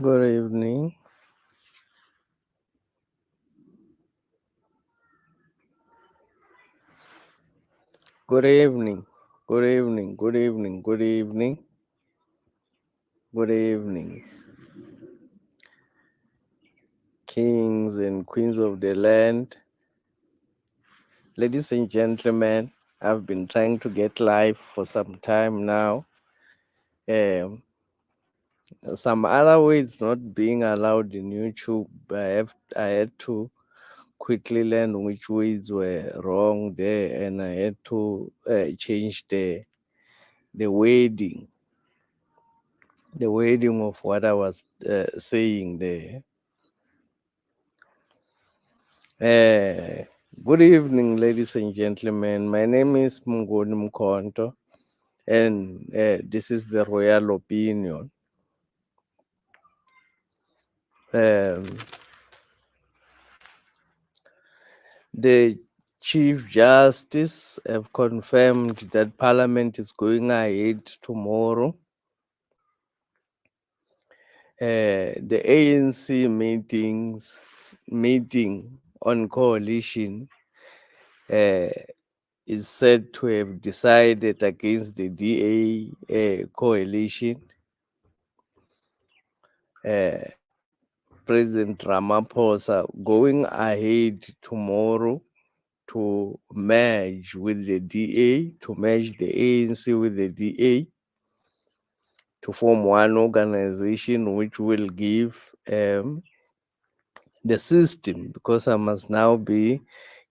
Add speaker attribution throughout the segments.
Speaker 1: Good evening. Good evening. Good evening. Good evening. Good evening. Good evening. Kings and queens of the land. Ladies and gentlemen, I've been trying to get live for some time now. Some other ways not being allowed in YouTube. I had to quickly learn which ways were wrong there, and I had to change the wording of what I was saying there. Good evening, ladies and gentlemen. My name is Mngoni Mkonto, and this is the Royal Opinion. The Chief Justice have confirmed that Parliament is going ahead tomorrow. The ANC meeting on coalition is said to have decided against the DA coalition. President Ramaphosa going ahead tomorrow to merge with the DA, to merge the ANC with the DA, to form one organization which will give the system, because I must now be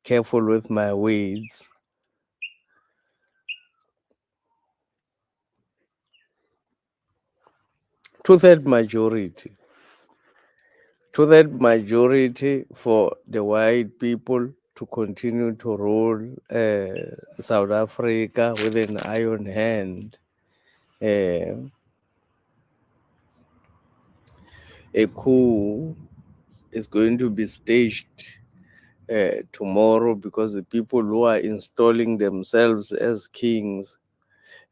Speaker 1: careful with my words. Two-third majority for the white people to continue to rule South Africa with an iron hand. A coup is going to be staged tomorrow, because the people who are installing themselves as kings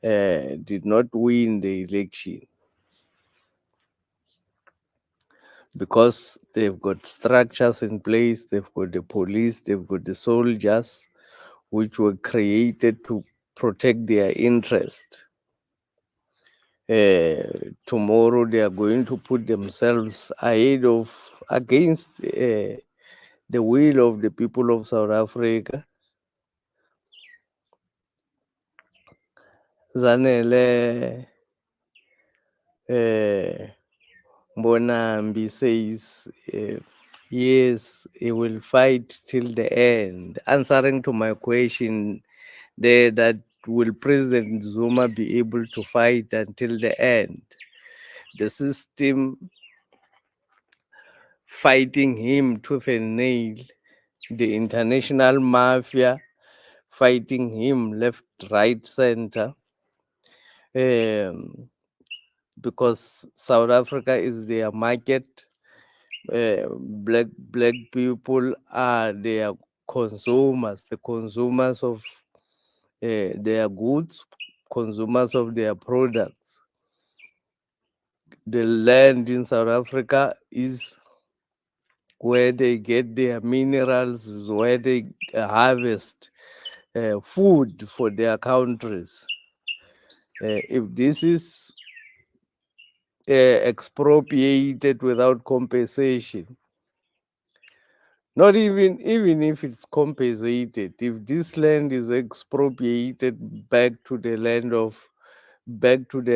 Speaker 1: did not win the election, because they've got structures in place, they've got the police, they've got the soldiers, which were created to protect their interest. Tomorrow they are going to put themselves against the will of the people of South Africa. Zanele Mbonambi says, yes, he will fight till the end. Answering to my question there, that will President Zuma be able to fight until the end? The system fighting him tooth and nail, the international mafia fighting him left, right, center, because South Africa is their market. Black people are their consumers, the consumers of their goods, consumers of their products. The land in South Africa is where they get their minerals, is where they harvest food for their countries. If this is expropriated without compensation, not even if it's compensated, if this land is expropriated back to the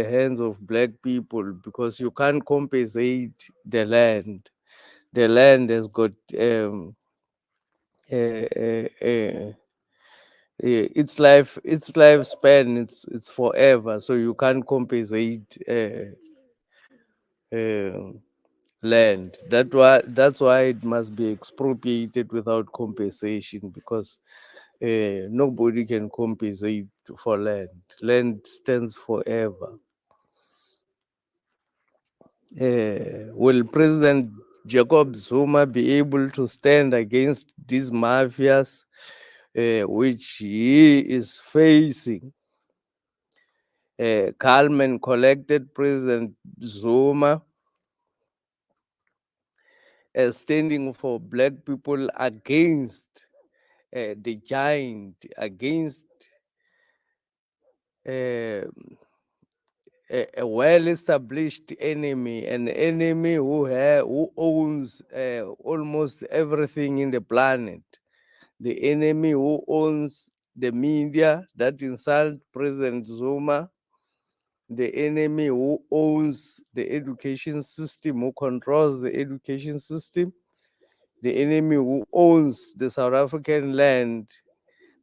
Speaker 1: hands of black people, because you can't compensate the land. The land has got its lifespan. It's forever, so you can't compensate land. That's why it must be expropriated without compensation, because nobody can compensate for land. Land stands forever. Will President Jacob Zuma be able to stand against these mafias which he is facing? Calm and collected President Zuma standing for black people against the giant, against uh, a well-established enemy, an enemy who owns almost everything in the planet, the enemy who owns the media that insult President Zuma, the enemy who owns the education system, who controls the education system, the enemy who owns the South African land,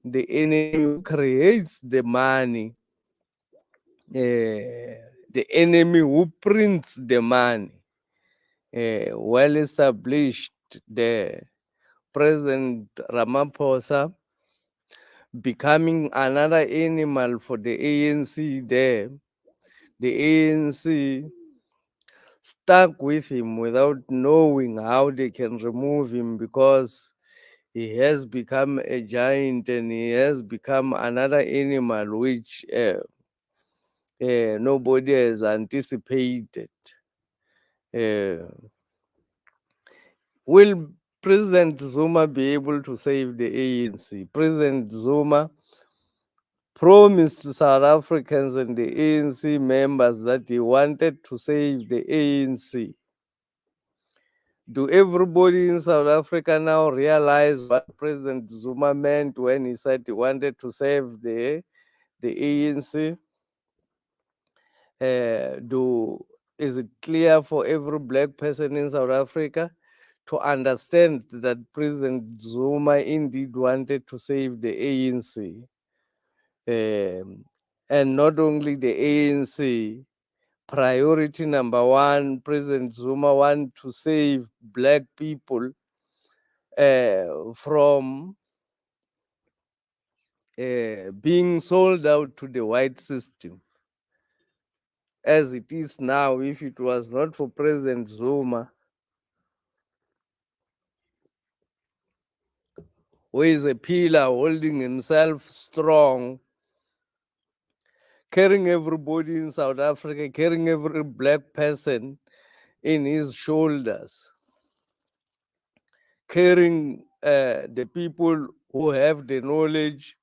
Speaker 1: the enemy who creates the money, the enemy who prints the money, well established there. President Ramaphosa becoming another animal for the ANC there. The ANC stuck with him without knowing how they can remove him because he has become a giant and he has become another animal which nobody has anticipated. Will President Zuma be able to save the ANC? President Zuma promised South Africans and the ANC members that he wanted to save the ANC. Do everybody in South Africa now realize what President Zuma meant when he said he wanted to save the ANC? Is it clear for every black person in South Africa to understand that President Zuma indeed wanted to save the ANC? And not only the ANC, priority number one, President Zuma wanted to save black people from being sold out to the white system. As it is now, if it was not for President Zuma, who is a pillar holding himself strong, carrying everybody in South Africa, carrying every black person in his shoulders, carrying the people who have the knowledge,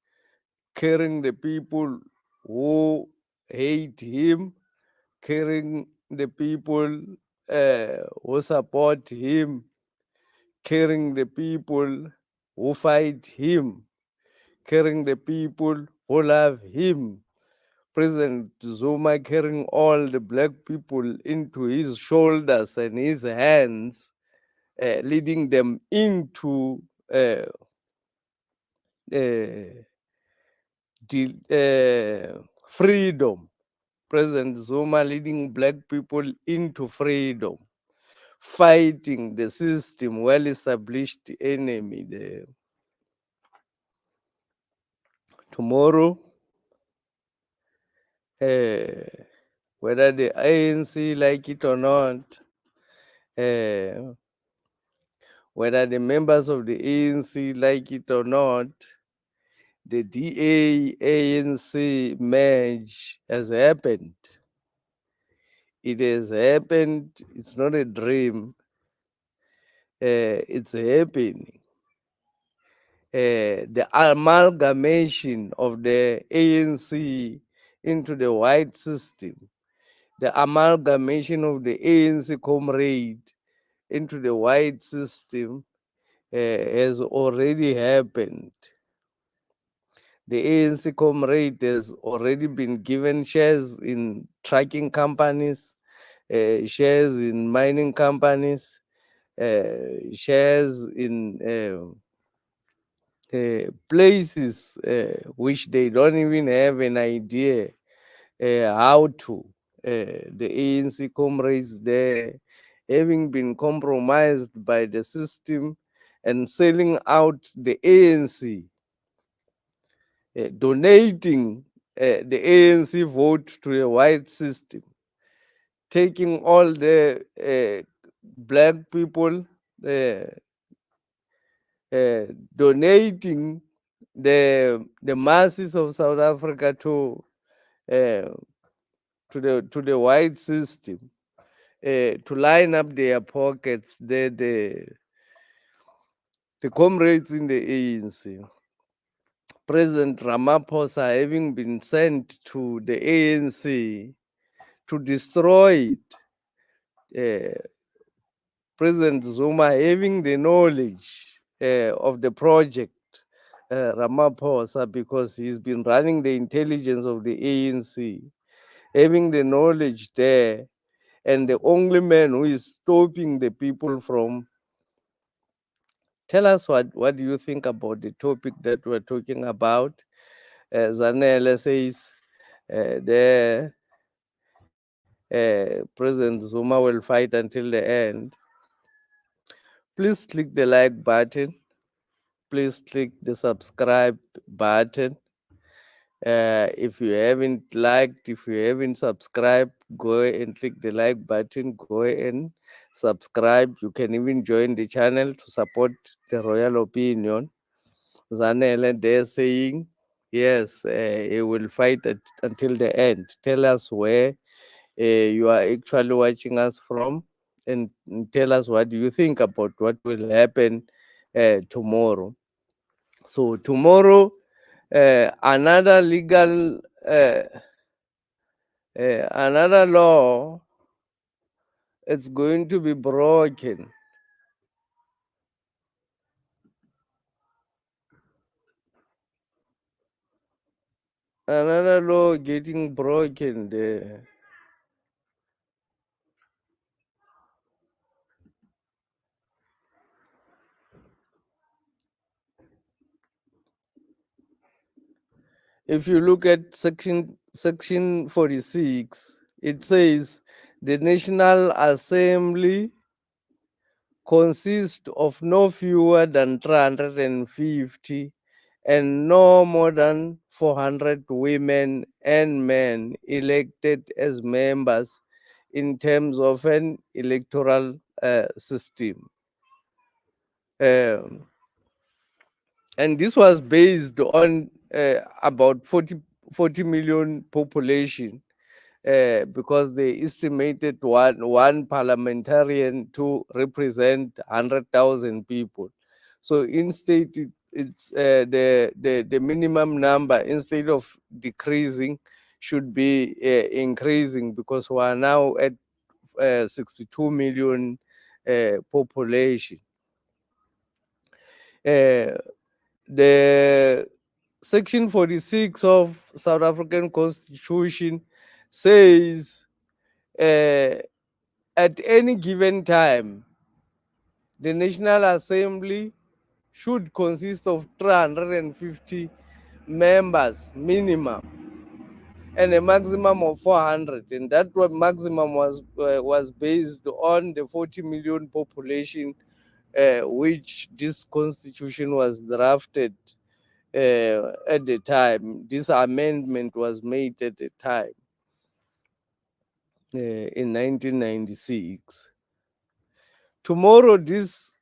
Speaker 1: carrying the people who hate him, carrying the people who support him, carrying the people who fight him, carrying the people who love him. President Zuma carrying all the black people into his shoulders and his hands, leading them into freedom. President Zuma leading black people into freedom, fighting the system, well-established enemy there. Tomorrow, whether the ANC like it or not, whether the members of the ANC like it or not, the DA-ANC merge has happened. It has happened. It's not a dream. It's happening. The amalgamation of the ANC into the white system, the amalgamation of the ANC comrade into the white system has already happened. The ANC comrade has already been given shares in trucking companies, shares in mining companies, shares in places which they don't even have an idea how to. The ANC comrades there having been compromised by the system and selling out the ANC donating the ANC vote to a white system, taking all the black people, uh, uh, donating the masses of South Africa uh, to the white system, to line up their pockets. The comrades in the ANC, President Ramaphosa having been sent to the ANC to destroy it, President Zuma having the knowledge of the project, Ramaphosa, because he's been running the intelligence of the ANC, having the knowledge there, and the only man who is stopping the people from. Tell us what do you think about the topic that we're talking about? Zanele says President Zuma will fight until the end. Please click the like button. Please click the subscribe button. If you haven't liked, if you haven't subscribed, go and click the like button. Go and subscribe. You can even join the channel to support the royal opinion. Zanele, they're saying, yes, he will fight until the end. Tell us where you are actually watching us from, and tell us what do you think about what will happen tomorrow. So tomorrow, another legal, another law is going to be broken. Another law getting broken there. If you look at section 46, it says the National Assembly consists of no fewer than 350 and no more than 400 women and men elected as members in terms of an electoral system. Um, and this was based on about 40 million population, because they estimated one parliamentarian to represent 100,000 people. So instead, it's the minimum number, instead of decreasing, should be increasing, because we are now at 62 million population. The Section 46 of South African Constitution says at any given time, the National Assembly should consist of 350 members minimum and a maximum of 400. And that maximum was based on the 40 million population which this constitution was drafted at the time. This amendment was made at the time in 1996. Tomorrow, this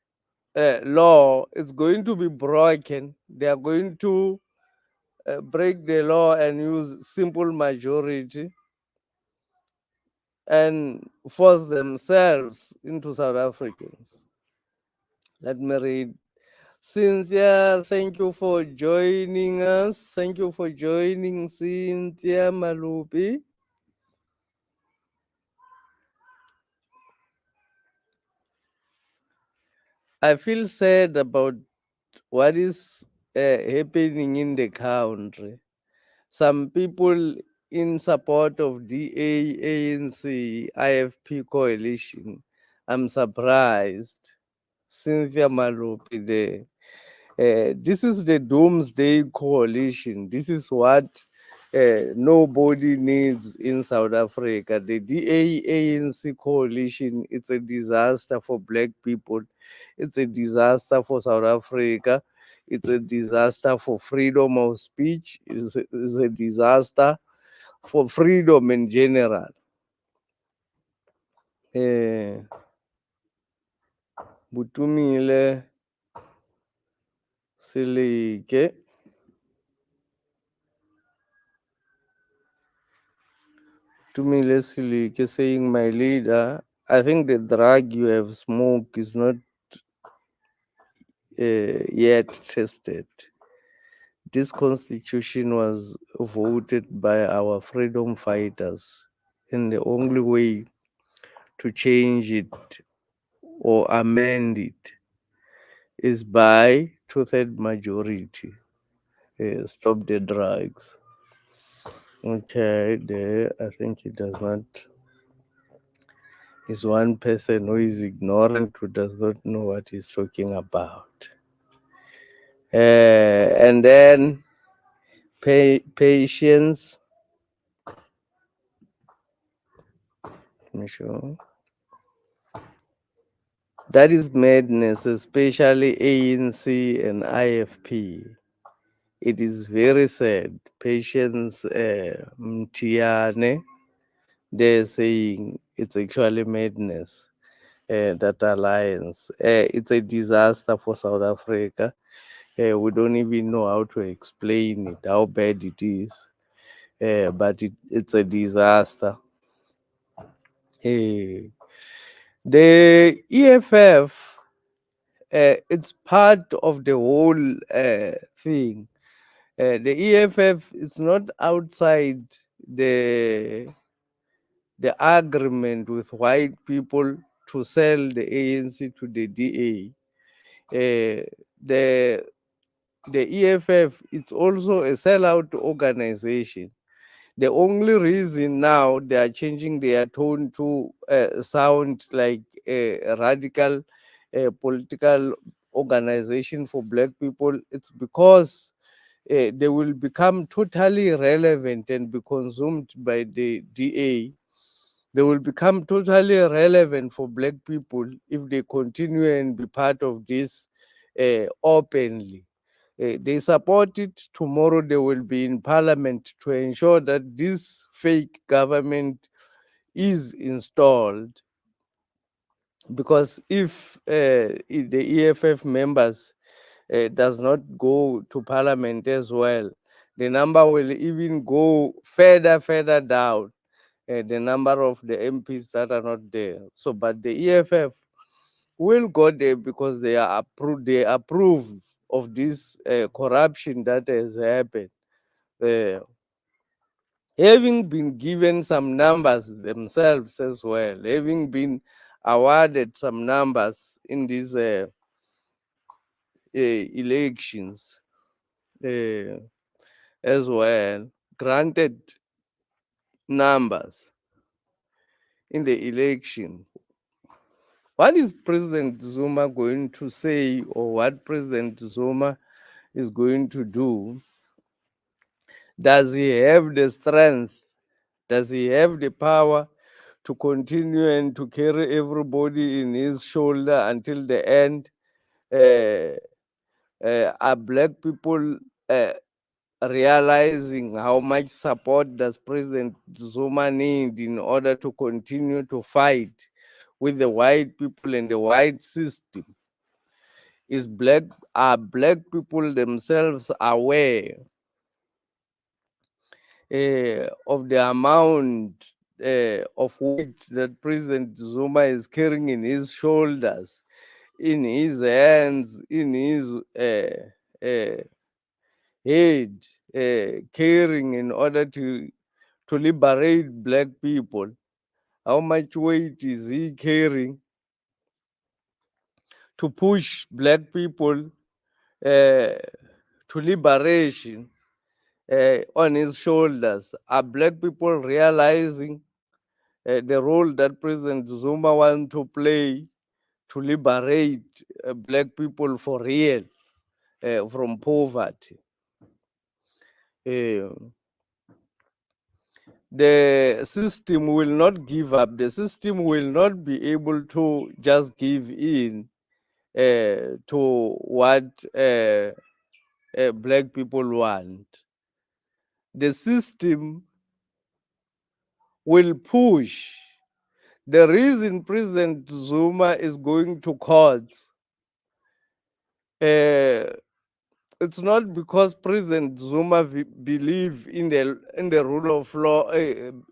Speaker 1: law is going to be broken. They are going to break the law and use simple majority and force themselves into South Africans. Let me read. Cynthia, thank you for joining us. Thank you for joining, Cynthia Malupi. I feel sad about what is happening in the country. Some people in support of DA, ANC, IFP coalition. I'm surprised. Cynthia Malupi there. This is the doomsday coalition. This is what nobody needs in South Africa. The DA ANC coalition, it's a disaster for black people. It's a disaster for South Africa. It's a disaster for freedom of speech. It's a disaster for freedom in general. Butumile Silike. Tumile Silike saying, my leader, I think the drug you have smoked is not yet tested. This constitution was voted by our freedom fighters, and the only way to change it or amend it is by 2/3 majority. Stop the drugs. Okay, there I think it does not. Is one person who is ignorant, who does not know what he's talking about. And then patience. Sure. That is madness, especially ANC and IFP. It is very sad. Patience Mtiane, they're saying it's actually madness, that alliance. It's a disaster for South Africa. We don't even know how to explain it, how bad it is. But it's a disaster. The EFF, it's part of the whole thing. The EFF is not outside the agreement with white people to sell the ANC to the DA. The EFF is also a sellout organization. The only reason now they are changing their tone to sound like a radical political organization for black people, it's because they will become totally irrelevant and be consumed by the DA. They will become totally irrelevant for black people if they continue and be part of this openly. They support it. Tomorrow they will be in parliament to ensure that this fake government is installed. Because if the EFF members does not go to parliament as well, the number will even go further down, the number of the MPs that are not there. So, but the EFF will go there because they are approved. They approve of this corruption that has happened. Uh, Having been given some numbers themselves as well, having been awarded some numbers in these elections as well, granted numbers in the election. What is President Zuma going to say, or what President Zuma is going to do? Does he have the strength? Does he have the power to continue and to carry everybody in his shoulder until the end? Are black people realizing how much support does President Zuma need in order to continue to fight with the white people and the white system? Are black people themselves aware of the amount of weight that President Zuma is carrying in his shoulders, in his hands, in his head, carrying in order to liberate black people? How much weight is he carrying to push black people to liberation on his shoulders? Are black people realizing the role that President Zuma wants to play to liberate black people for real from poverty? The system will not give up. The system will not be able to just give in to what black people want. The system will push. The reason President Zuma is going to courts, uh, it's not because President Zuma believe in the rule of law.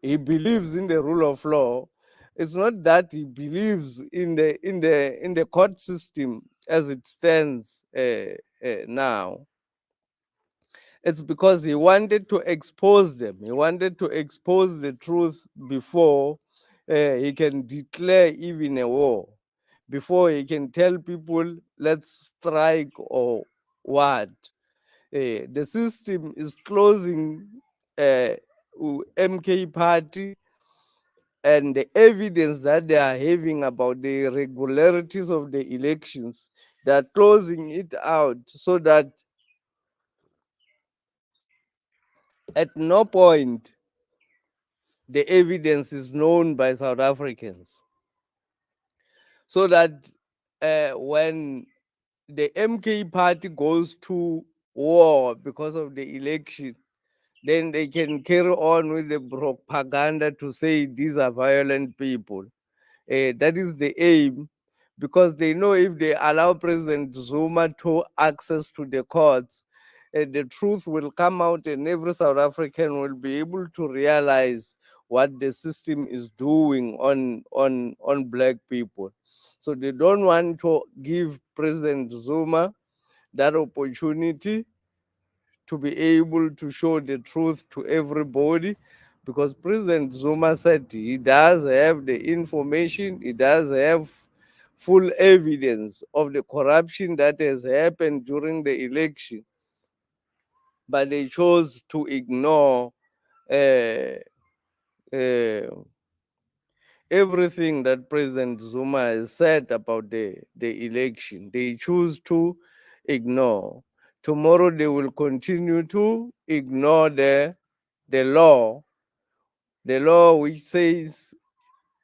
Speaker 1: He believes in the rule of law. It's not that he believes in the court system as it stands now. It's because he wanted to expose them. He wanted to expose the truth before he can declare even a war, before he can tell people, let's strike or what. The system is closing MK party, and the evidence that they are having about the irregularities of the elections, they are closing it out so that at no point the evidence is known by South Africans. So that when the MK party goes to war because of the election, then they can carry on with the propaganda to say these are violent people. That is the aim, because they know if they allow President Zuma to access to the courts, the truth will come out and every South African will be able to realize what the system is doing on black people. So they don't want to give President Zuma that opportunity to be able to show the truth to everybody, because President Zuma said he does have the information, he does have full evidence of the corruption that has happened during the election, but they chose to ignore uh, uh, everything that President Zuma has said about the election. They choose to ignore. Tomorrow they will continue to ignore the the law which says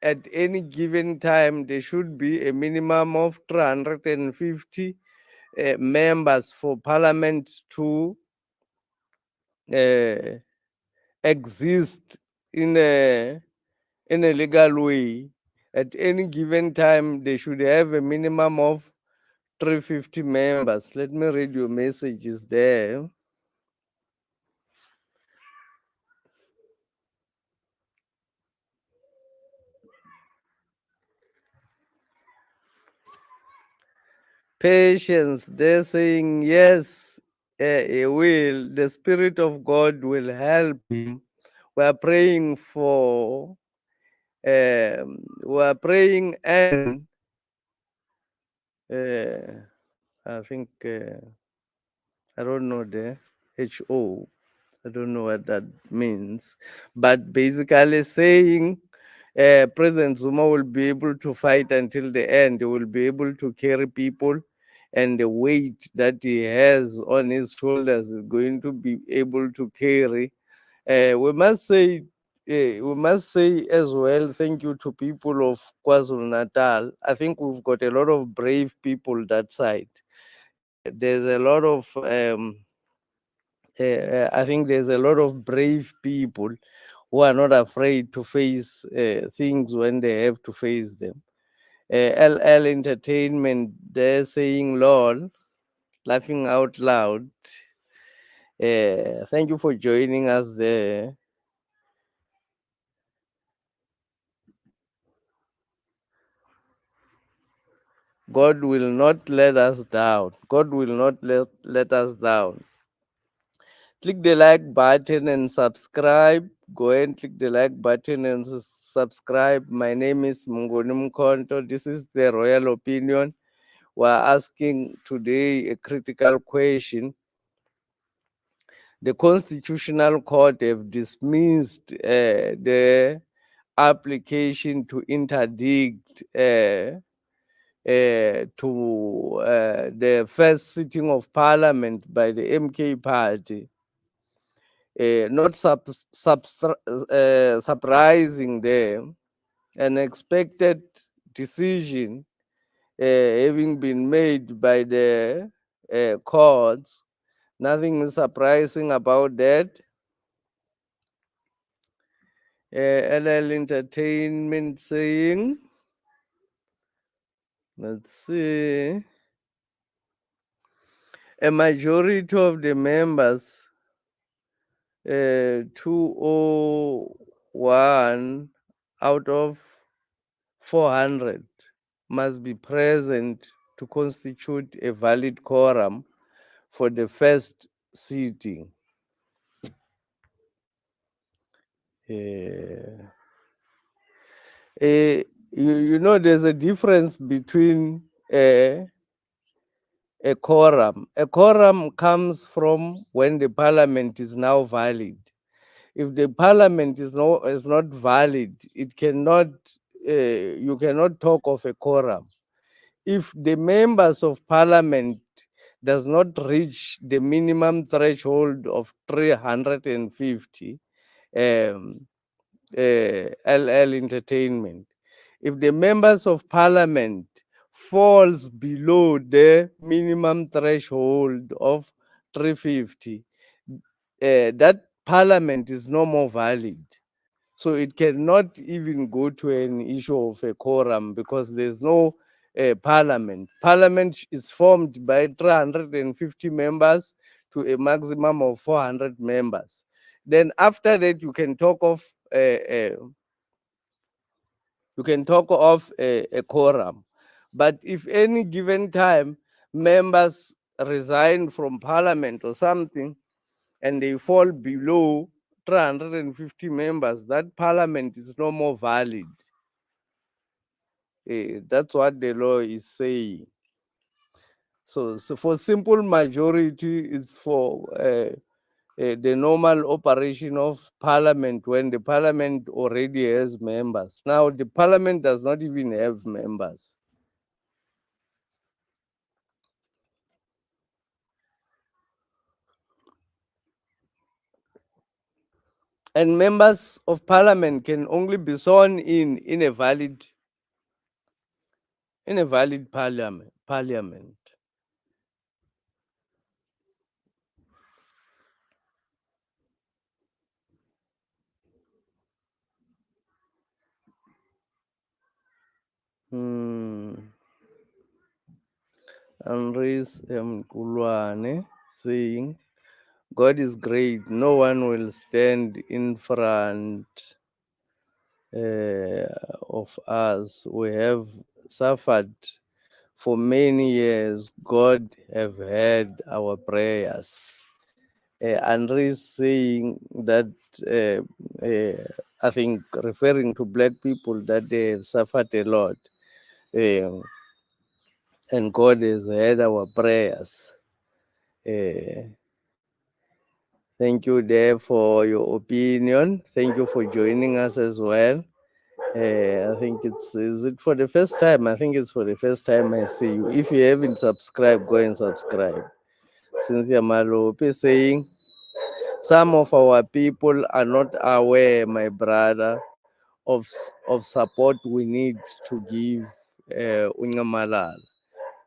Speaker 1: at any given time there should be a minimum of 350 members for parliament to uh, exist in a legal way. At any given time, they should have a minimum of 350 members. Let me read your messages there. Patience, they're saying, yes, he will. The Spirit of God will help him. We're praying for, we're praying, and I think, I don't know the HO. I don't know what that means, but basically saying President Zuma will be able to fight until the end. He will be able to carry people, and the weight that he has on his shoulders is going to be able to carry. We must say. We must say as well, thank you to people of KwaZulu Natal. I think we've got a lot of brave people that side. There's a lot of I think there's a lot of brave people who are not afraid to face things when they have to face them. LL Entertainment, they're saying LOL, laughing out loud. Thank you for joining us there. God will not let us down. God will not let us down. Click the like button and subscribe. Go and click the like button and subscribe. My name is Mungoni Mkonto. This is the Royal Opinion. We're asking today a critical question. The Constitutional Court have dismissed the application to interdict to the first sitting of Parliament by the MK party. Not surprising them, an expected decision having been made by the courts. Nothing is surprising about that. LL Entertainment saying, let's see, a majority of the members, 201 out of 400, must be present to constitute a valid quorum for the first sitting. Uh, you know, there's a difference between a quorum. A quorum comes from when the parliament is now valid. If the parliament is not valid, it cannot you cannot talk of a quorum. If the members of parliament does not reach the minimum threshold of 350 um, LL Entertainment, if the members of parliament falls below the minimum threshold of 350, that parliament is no more valid. So it cannot even go to an issue of a quorum because there's no parliament. Parliament is formed by 350 members to a maximum of 400 members. Then after that, you can talk of a quorum. But if any given time members resign from parliament or something and they fall below 350 members, that parliament is no more valid. That's what the law is saying. So for simple majority, it's for the normal operation of parliament when the parliament already has members. Now, the parliament does not even have members. And members of parliament can only be sworn in a valid parliament. Andres Mkulwane saying, God is great. No one will stand in front of us. We have suffered for many years. God have heard our prayers. Andres saying that, I think, referring to black people, that they have suffered a lot. And God has heard our prayers. Thank you, Dave, for your opinion. Thank you for joining us as well. I think is it for the first time? I think it's for the first time I see you. If you haven't subscribed, go and subscribe. Cynthia Malope saying, some of our people are not aware, my brother, of support we need to give Ungamalala.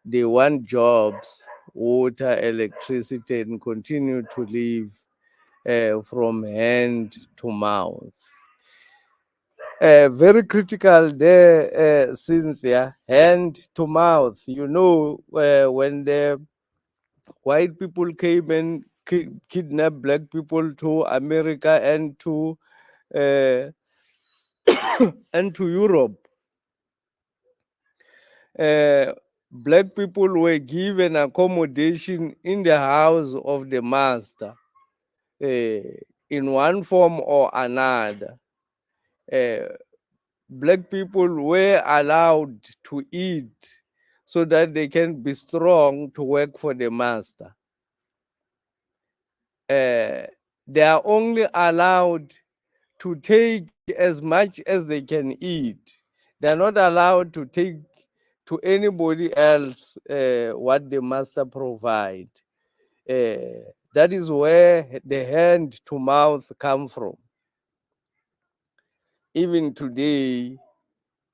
Speaker 1: They want jobs, water, electricity, and continue to live from hand to mouth. Very critical there, Cynthia, hand to mouth. You know, when the white people came and kidnapped black people to America and to and to Europe, black people were given accommodation in the house of the master in one form or another. Black people were allowed to eat so that they can be strong to work for the master. They are only allowed to take as much as they can eat. They are not allowed to take to anybody else what the master provide. That is where the hand to mouth come from. Even today,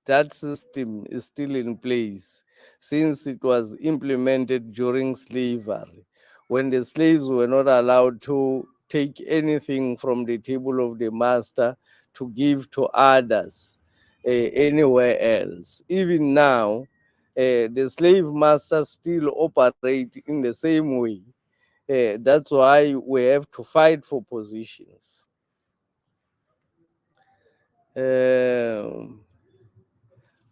Speaker 1: that system is still in place. since it was implemented during slavery, when the slaves were not allowed to take anything from the table of the master to give to others anywhere else. Even now, the slave masters still operate in the same way. That's why we have to fight for positions. Um,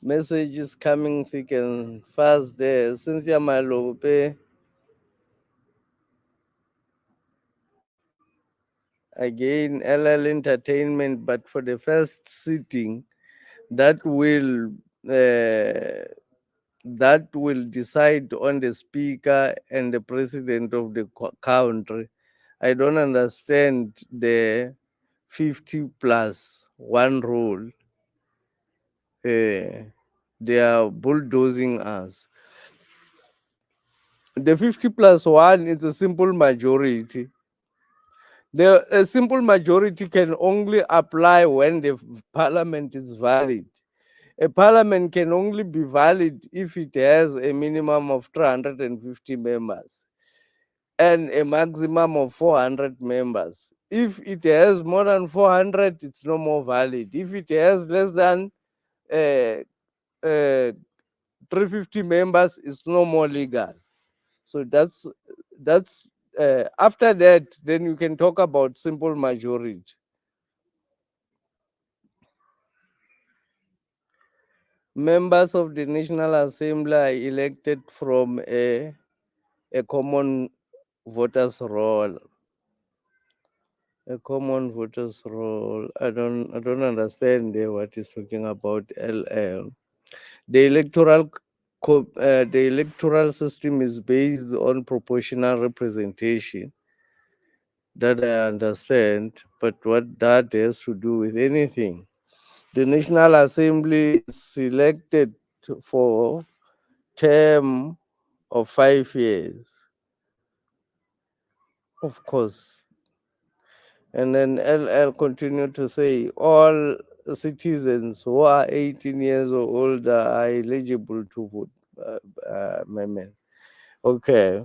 Speaker 1: Messages coming thick and fast there. Cynthia Malope, again, LL Entertainment, but for the first sitting, that will decide on the speaker and the president of the country. I don't understand the 50 plus one rule. They are bulldozing us. The 50 plus one is a simple majority. A simple majority can only apply when the parliament is valid. A parliament can only be valid if it has a minimum of 350 members and a maximum of 400 members. If it has more than 400, it's no more valid. If it has less than uh, uh, 350 members, it's no more legal. So that's after that, then you can talk about simple majority. Members of the National Assembly are elected from a common voters roll. A common voters roll. I don't understand what he's talking about. LL. The the electoral system is based on proportional representation. That I understand, but what that has to do with anything? The National Assembly is selected for term of 5 years, of course. And then LL continued to say all citizens who are 18 years or older are eligible to vote. Amendment. Okay,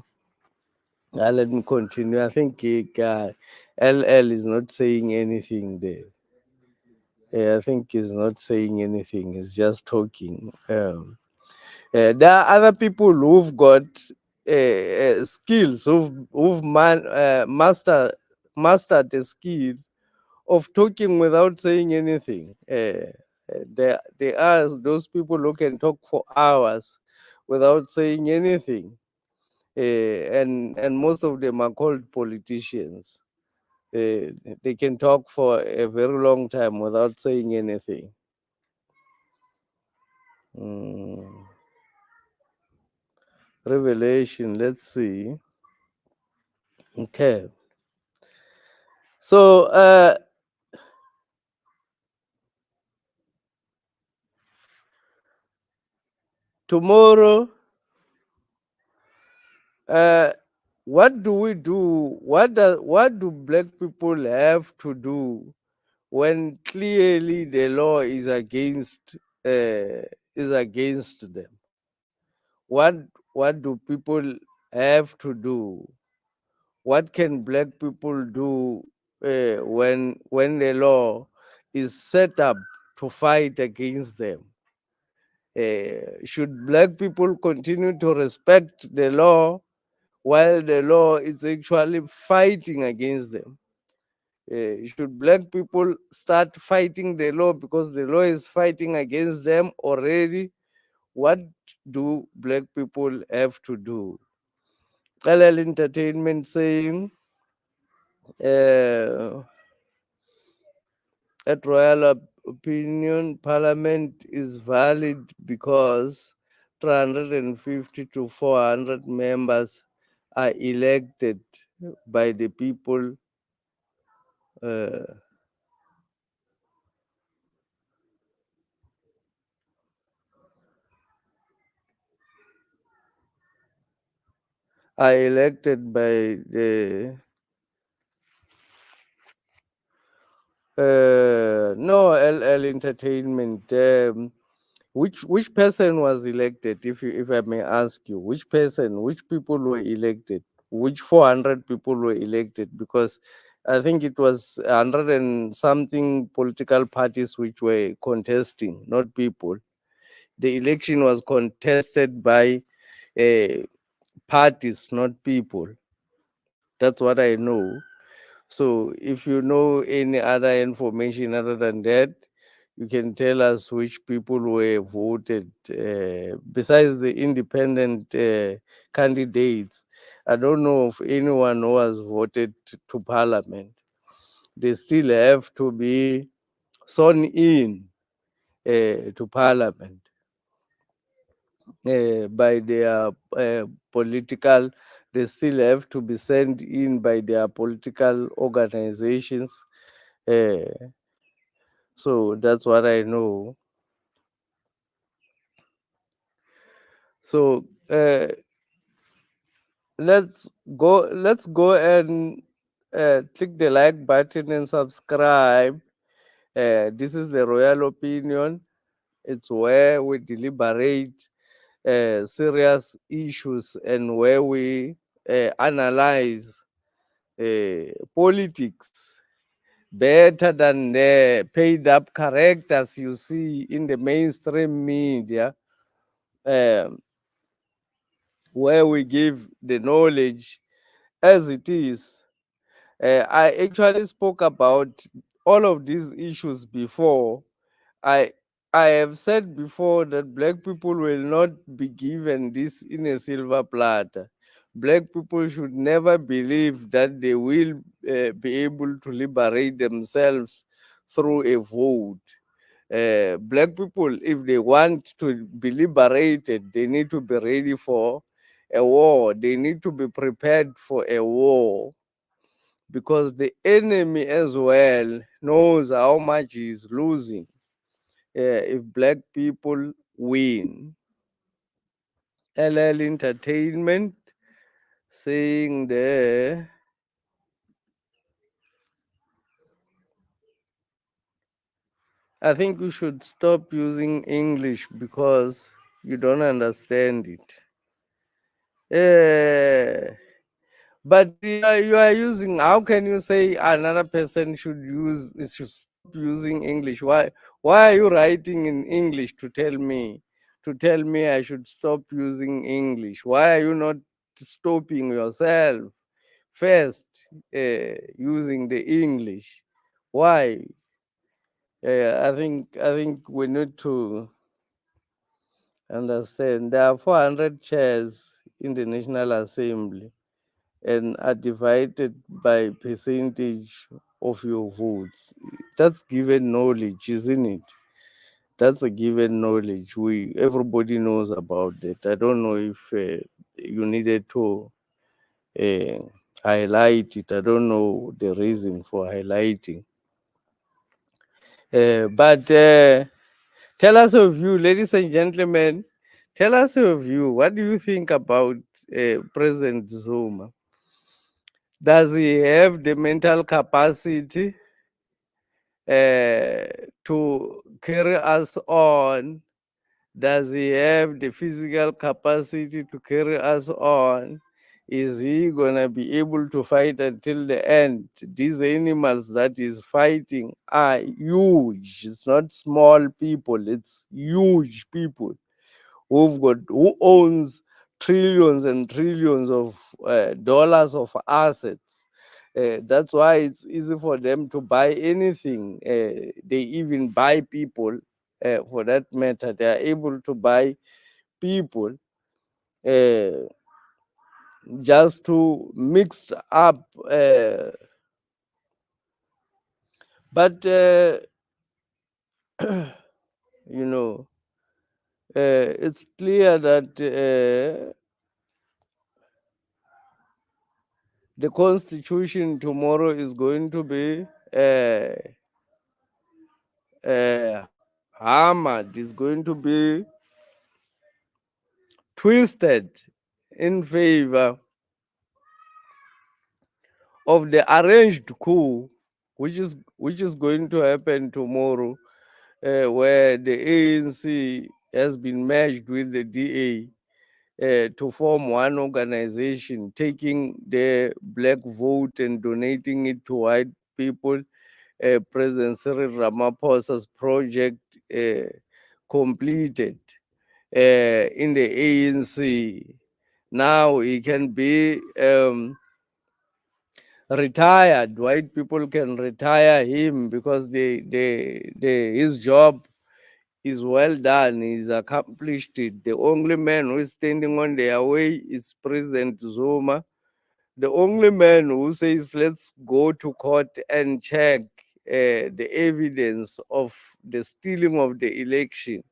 Speaker 1: let me continue. I think LL is not saying anything there. I think he's not saying anything. He's just talking. There are other people who've got skills, mastered the skill of talking without saying anything. There are those people who can talk for hours without saying anything, and most of them are called politicians. They can talk for a very long time without saying anything. Mm. Revelation, let's see. Okay. So tomorrow, uh, what do we do? What do black people have to do when clearly the law is against them? What what do people have to do? What can black people do when the law is set up to fight against them? Should black people continue to respect the law while the law is actually fighting against them? Should black people start fighting the law because the law is fighting against them already? What do black people have to do? LL Entertainment saying, uh, at royal opinion, parliament is valid because 350 to 400 members are elected by the people. Uh, are elected by the no LL Entertainment. Which person was elected? If I may ask you, which person, which people were elected? Which 400 people were elected? Because I think it was 100 and something political parties which were contesting, not people. The election was contested by uh, parties, not people. That's what I know. So if you know any other information other than that, you can tell us which people were voted besides the independent candidates. I don't know if anyone who was voted to parliament. They still have to be sworn in to parliament by their political, they still have to be sent in by their political organizations. uh, so that's what I know. So let's go and click the like button and subscribe. This is the Royal Opinion. It's where we deliberate serious issues and where we analyze politics better than the paid up characters you see in the mainstream media, um, where we give the knowledge as it is. I actually spoke about all of these issues before. I I have said before that black people will not be given this in a silver platter. Black people should never believe that they will be able to liberate themselves through a vote. Black people, if they want to be liberated, they need to be ready for a war. They need to be prepared for a war because the enemy as well knows how much he's losing if black people win. LL Entertainment saying there, I think we should stop using English because you don't understand it. Eh, but you are using. How can you say another person should stop using English? Why are you writing in English to tell me I should stop using English? Why are you not stopping yourself first using the English? Why? I think we need to understand there are 400 chairs in the National Assembly and are divided by percentage of your votes. That's given knowledge, isn't it? That's a given knowledge. Everybody knows about that. I don't know if you needed to uh, highlight it. I don't know the reason for highlighting. But tell us your view, ladies and gentlemen. Tell us your view. What do you think about President Zuma? Does he have the mental capacity uh, to carry us on? Does he have the physical capacity to carry us on? Is he going to be able to fight until the end? These animals that he's fighting are huge. It's not small people, it's huge people who owns trillions and trillions of dollars of assets. That's why it's easy for them to buy anything. They even buy people, for that matter. They are able to buy people uh, just to mix up. But you know, it's clear that the constitution tomorrow is going to be uh, uh, hammered, is going to be twisted in favor of the arranged coup, which is going to happen tomorrow, where the ANC has been merged with the DA to form one organization, taking the black vote and donating it to white people. President Cyril Ramaphosa's project completed in the ANC. Now he can be retired. White people can retire him because his job is well done. He's accomplished it. The only man who is standing on their way is President Zuma. The only man who says, let's go to court and check the evidence of the stealing of the election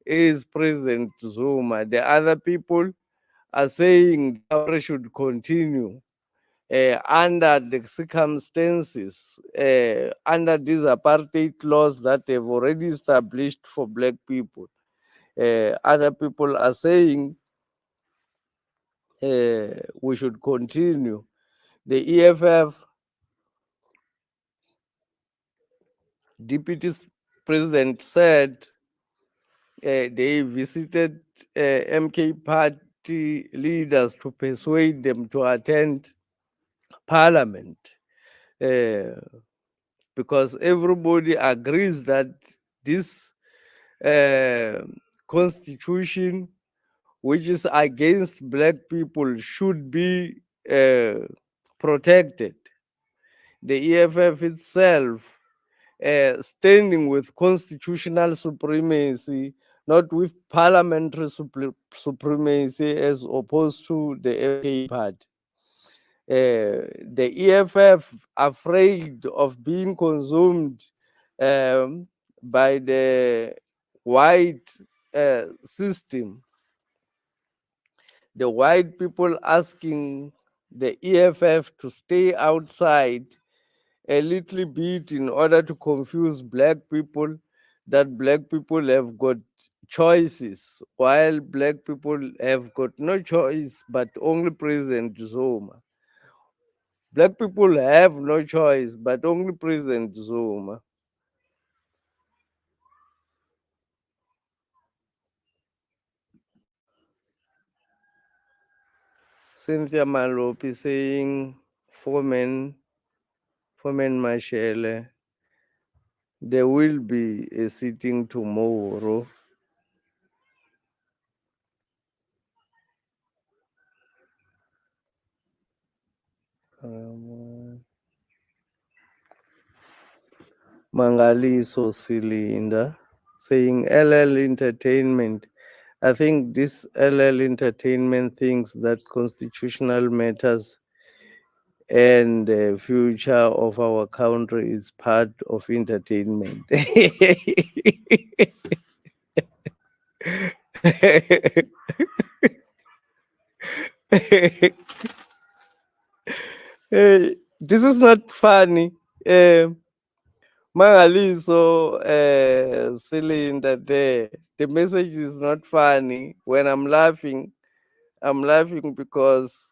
Speaker 1: is President Zuma. The other people are saying the country should continue under the circumstances, under these apartheid laws that they've already established for black people. Other people are saying we should continue. The EFF deputy president said they visited MK party leaders to persuade them to attend parliament uh, because everybody agrees that this uh, constitution, which is against black people, should be protected. The EFF itself standing with constitutional supremacy, not with parliamentary supremacy as opposed to the FK party. The EFF afraid of being consumed by the white system. The white people asking the EFF to stay outside a little bit in order to confuse black people, that black people have got choices while black people have got no choice but only President Zuma. Black people have no choice but only President Zuma. Cynthia Malopi saying Foreman Mashele, there will be a sitting tomorrow. Mangaliso Cylinder saying LL Entertainment. I think this LL Entertainment thinks that constitutional matters and the future of our country is part of entertainment. This is not funny. Mangaliso cylinder there. The message is not funny. When I'm laughing because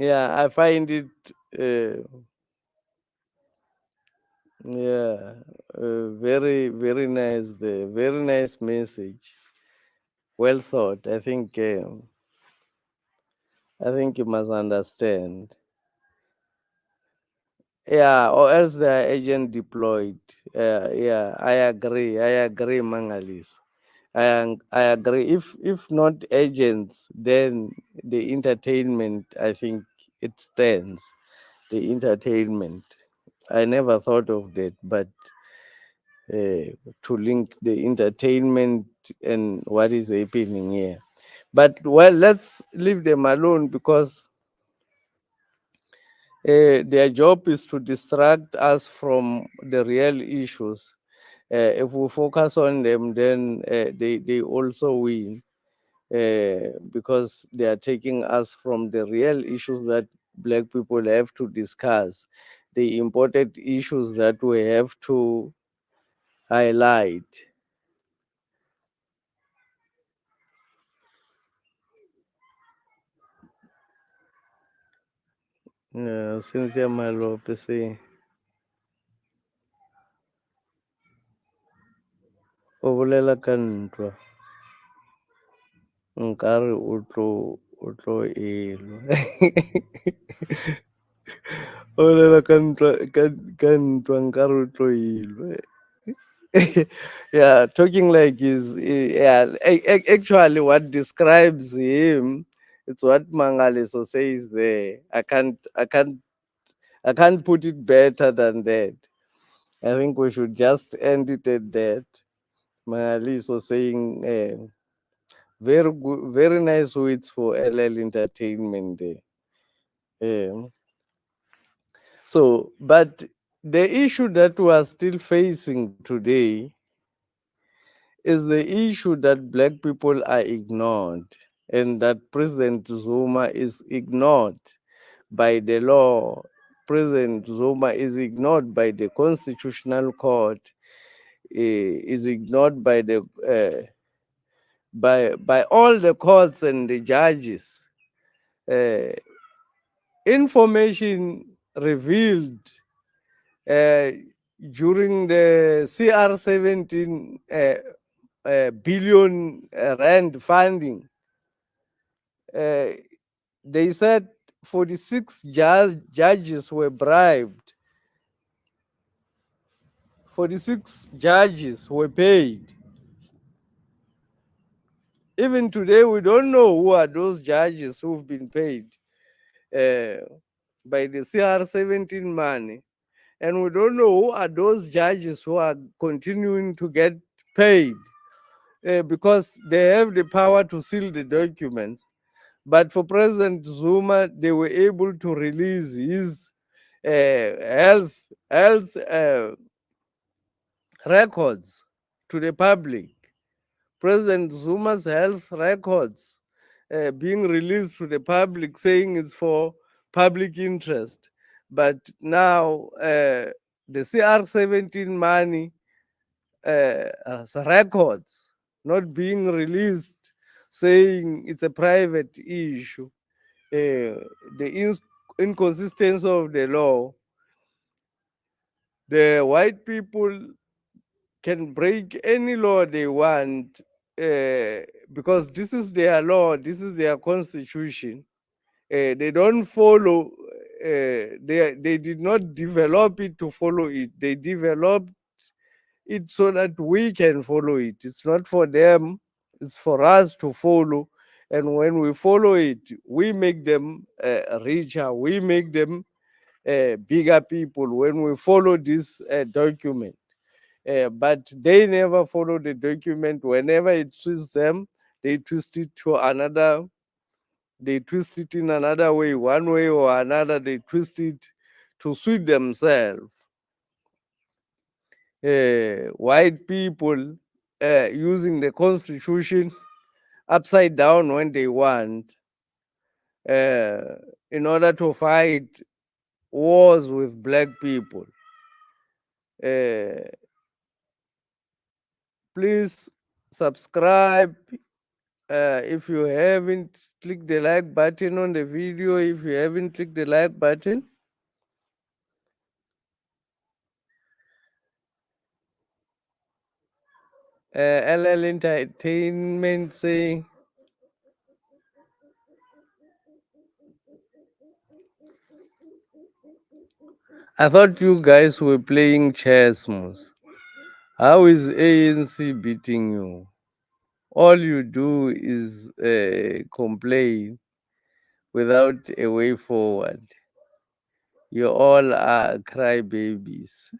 Speaker 1: yeah, I find it yeah very very nice. The very nice message. Well thought. I think you must understand. Yeah, or else they are agent deployed. Yeah, I agree, Mangalis. I agree. If not agents, then the entertainment, I think it stands. The entertainment. I never thought of that, but to link the entertainment and what is happening here. But well, let's leave them alone because their job is to distract us from the real issues. If we focus on them, then they also win because they are taking us from the real issues that black people have to discuss, the important issues that we have to highlight. Cynthia Malope saying, o bolela ka ntwa nkare o tlo elwa. O bolela ka ntwa nkare o tlo elwa. Yeah, talking like yeah, actually what describes him, it's what Mangaliso says there. I can't put it better than that. I think we should just end it at that. Mangaliso saying very good, very nice words for LL Entertainment there. Um, so, but the issue that we are still facing today is the issue that black people are ignored, and that President Zuma is ignored by the law. President Zuma is ignored by the Constitutional Court, is ignored by the by all the courts and the judges. Uh, Information revealed uh, during the CR 17 billion rand funding. Uh, they said 46 judges were bribed, 46 judges were paid. Even today, we don't know who are those judges who've been paid uh, by the CR 17 money. And we don't know who are those judges who are continuing to get paid because they have the power to seal the documents. But for President Zuma, they were able to release his health records to the public. President Zuma's health records being released to the public, saying it's for public interest. But now the CR 17 money as records not being released, saying it's a private issue. The inconsistency of the law. The white people can break any law they want because this is their law, this is their constitution. They don't follow. They did not develop it to follow it. They developed it so that we can follow it. It's not for them. It's for us to follow. And when we follow it, we make them richer. We make them bigger people when we follow this document. But they never follow the document. Whenever it suits them, they twist it to another. They twist it in another way, one way or another. They twist it to suit themselves. White people using the constitution upside down when they want, uh, in order to fight wars with black people. Uh, Please subscribe. If you haven't, click the like button on the video. If you haven't clicked the like button, LL Entertainment saying, I thought you guys were playing chess, Moose. How is ANC beating you? All you do is complain without a way forward. You all are crybabies.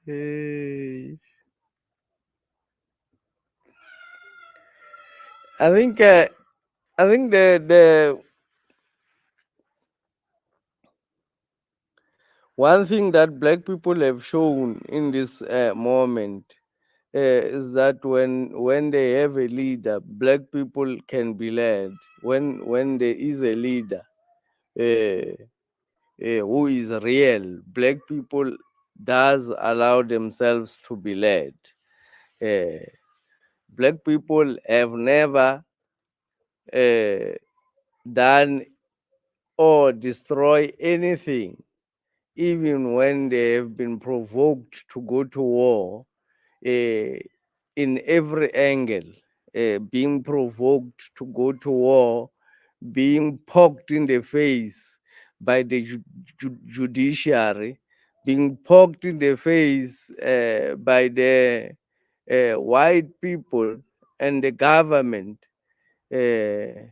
Speaker 1: Hey. I think the one thing that black people have shown in this moment is that when they have a leader, black people can be led. When there is a leader who is real, black people does allow themselves to be led. Uh, Black people have never done or destroy anything even when they have been provoked to go to war, uh, in every angle, being provoked to go to war, being poked in the face by the judiciary, being poked in the face by the white people and the government, uh,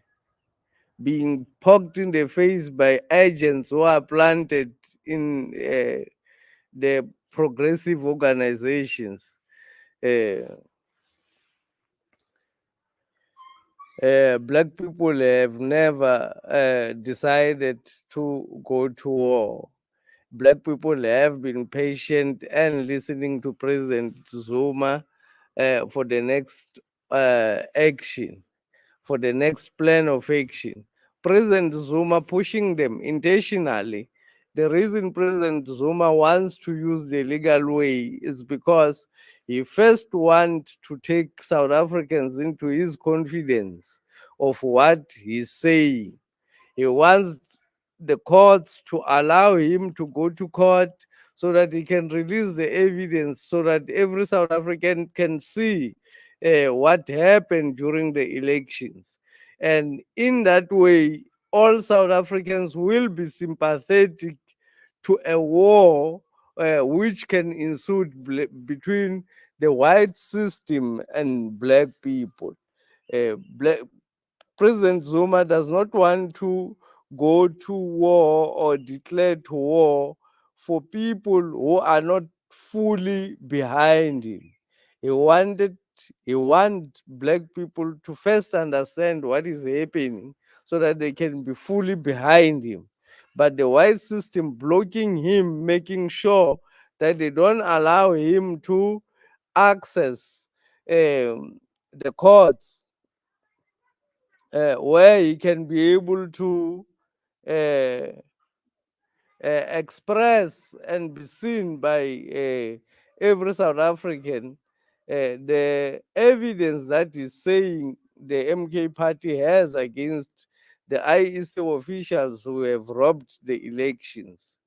Speaker 1: being poked in the face by agents who are planted in the progressive organizations. Uh, Black people have never decided to go to war. Black people have been patient and listening to President Zuma for the next action, for the next plan of action. President Zuma pushing them intentionally. The reason President Zuma wants to use the legal way is because he first wants to take South Africans into his confidence of what he's saying. He wants the courts to allow him to go to court so that he can release the evidence so that every South African can see what happened during the elections. And in that way, all South Africans will be sympathetic to a war which can ensue between the white system and black people. Black, President Zuma does not want to go to war or declare to war for people who are not fully behind him. He wanted he wants black people to first understand what is happening so that they can be fully behind him. But the white system blocking him, making sure that they don't allow him to access the courts where he can be able to uh, express and be seen by every South African the evidence that is saying the MK party has against the IEC officials who have robbed the elections.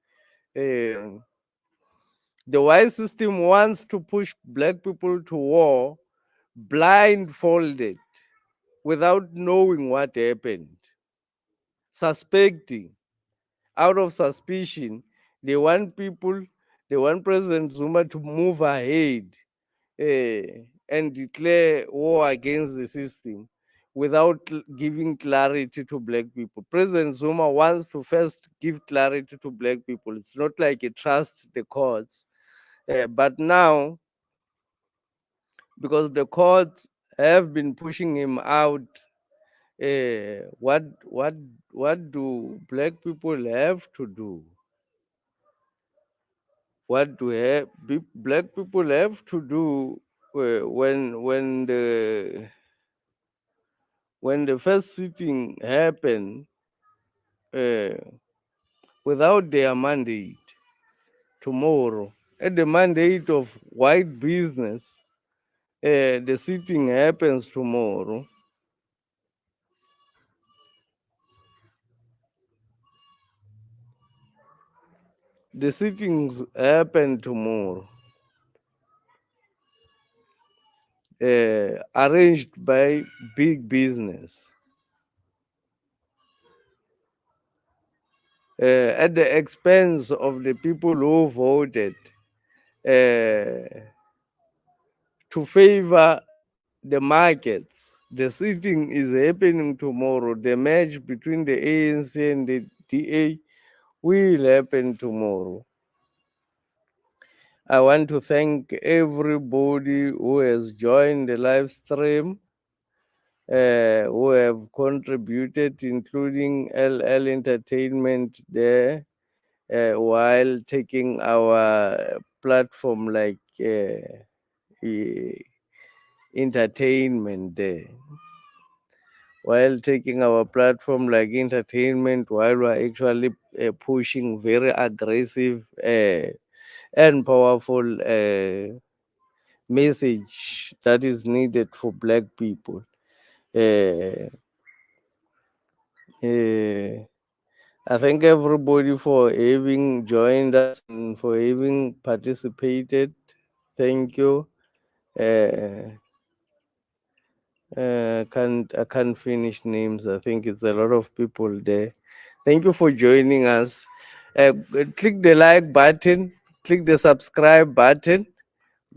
Speaker 1: Uh, the white system wants to push black people to war blindfolded without knowing what happened, suspecting out of suspicion. They want people, they want President Zuma to move ahead and declare war against the system without giving clarity to black people. President Zuma wants to first give clarity to black people. It's not like he trusts the courts. But now, because the courts have been pushing him out, uh, what what what do black people have to do? What do black people have to do when the first sitting happened uh, without their mandate tomorrow at the mandate of white business, the sitting happens tomorrow. The sittings happen tomorrow, arranged by big business at the expense of the people who voted uh, to favor the markets. The sitting is happening tomorrow. The match between the ANC and the DA will happen tomorrow. I want to thank everybody who has joined the live stream, who have contributed, including LL Entertainment there, while taking our platform like entertainment there. While taking our platform like entertainment, while we're actually pushing very aggressive and powerful message that is needed for black people. Uh, uh, I thank everybody for having joined us and for having participated. Thank you. Uh, I can't finish names. I think it's a lot of people there. Thank you for joining us. Click the like button, click the subscribe button.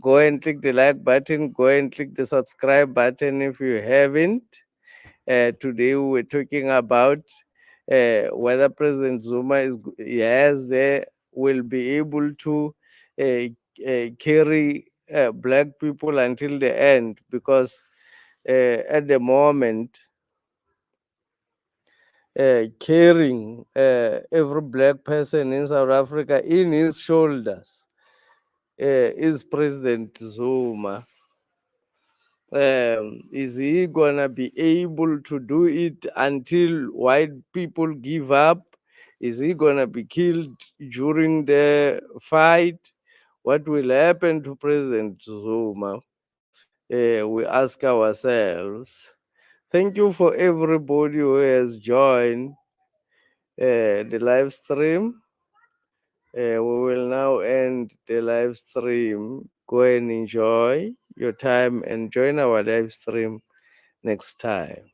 Speaker 1: Go and click the like button. Go and click the subscribe button if you haven't. Today we were talking about whether President Zuma yes, there will be able to uh, carry black people until the end, because at the moment, carrying every black person in South Africa in his shoulders is President Zuma. Is he gonna be able to do it until white people give up? Is he gonna be killed during the fight? What will happen to President Zuma? We ask ourselves. Thank you for everybody who has joined the live stream. We will now end the live stream. Go and enjoy your time and join our live stream next time.